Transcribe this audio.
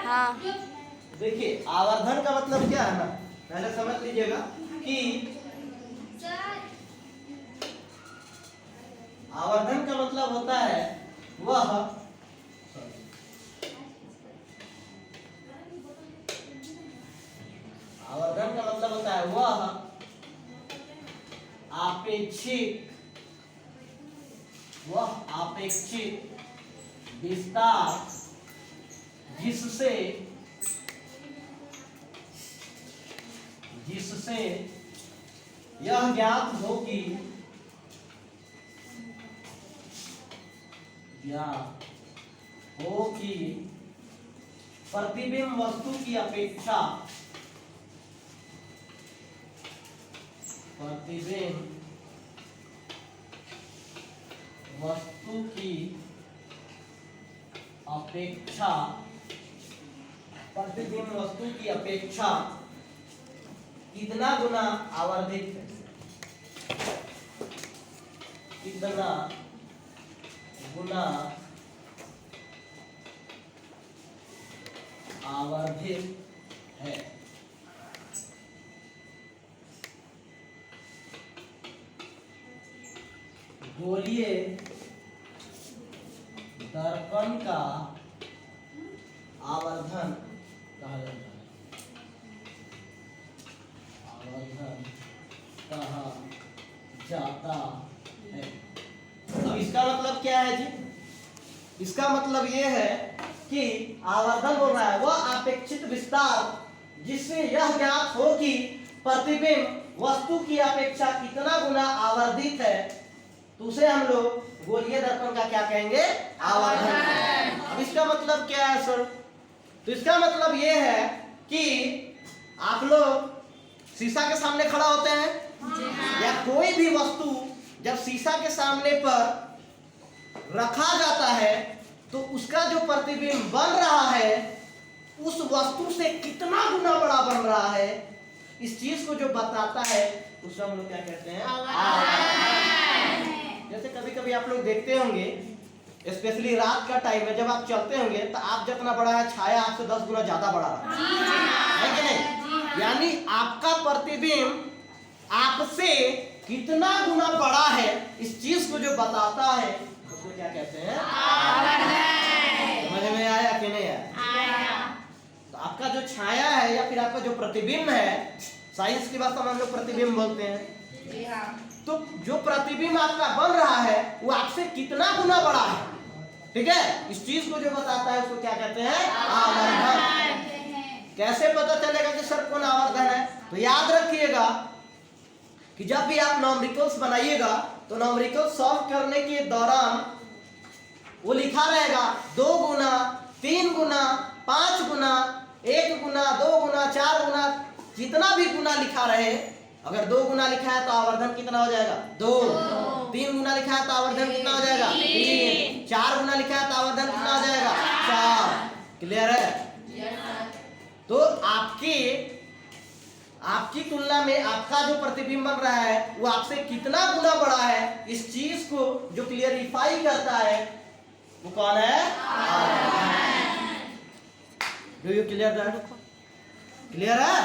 हाँ। देखिए आवर्धन का मतलब क्या है ना, पहले समझ लीजिएगा कि आवर्धन का मतलब होता है वह आवर्धन का मतलब होता है वह अपेक्षित विस्तार जिससे यह ज्ञात हो कि प्रतिबिंब वस्तु की अपेक्षा कितना गुना आवर्धित है, कितना गुना आवर्धित है। गोलीय दर्पण का आवर्धन कहा जाता है, आवर्धन कहा जाता है। अब इसका मतलब क्या है जी? इसका मतलब ये है कि आवर्धन बोल रहा है वह अपेक्षित विस्तार जिससे यह ज्ञात हो कि प्रतिबिंब वस्तु की अपेक्षा कितना गुना आवर्धित है, तो उसे हम लोग गोलीय दर्पण का क्या कहेंगे? आवर्धन। अब इसका मतलब क्या है सर? तो इसका मतलब ये है कि आप लोग शीशा के सामने खड़ा होते हैं या कोई भी वस्तु जब शीशा के सामने पर रखा जाता है तो उसका जो प्रतिबिंब बन रहा है उस वस्तु से कितना गुना बड़ा बन रहा है, इस चीज को जो बताता है उसे हम लोग क्या कहते हैं? आवर्धन। जैसे कभी कभी आप लोग देखते होंगे, स्पेशली रात का टाइम में जब आप चलते होंगे तो आप जितना बड़ा है छाया आपसे 10 गुना ज्यादा बड़ा है कि नहीं? यानी आपका प्रतिबिंब आपसे कितना गुना बड़ा है, इस चीज को जो बताता है उसको क्या कहते हैं? समझ में आया कि नहीं आया? तो आपका जो छाया है या फिर आपका जो प्रतिबिंब है, साइंस की भाषा में हम लोग प्रतिबिंब बोलते हैं, तो जो प्रतिबिंब आपका बन रहा है वो आपसे कितना गुना बड़ा है, ठीक है? इस चीज को जो बताता है उसको क्या कहते हैं? आवर्धन। कैसे पता चलेगा कि सर कौन आवर्धन है? तो याद रखिएगा कि जब भी आप न्यूमेरिकल्स बनाइएगा तो न्यूमेरिकल सॉल्व करने के दौरान वो लिखा रहेगा 2 गुना, 3 गुना, 5 गुना, 1 गुना, 2 गुना, 4 गुना, जितना भी गुना लिखा रहे, अगर 2 गुना लिखा है तो आवर्धन कितना हो जाएगा? 2। 3 गुना लिखा है तो आवर्धन कितना हो जाएगा? 3। 4 गुना लिखा है तो आवर्धन कितना हो जाएगा? 4। क्लियर है? तो आपकी तुलना में आपका जो प्रतिबिंब बन रहा है वो आपसे कितना गुना बड़ा है, इस चीज को जो क्लियरिफाई करता है वो कौन है? Do you clear that? Clear है?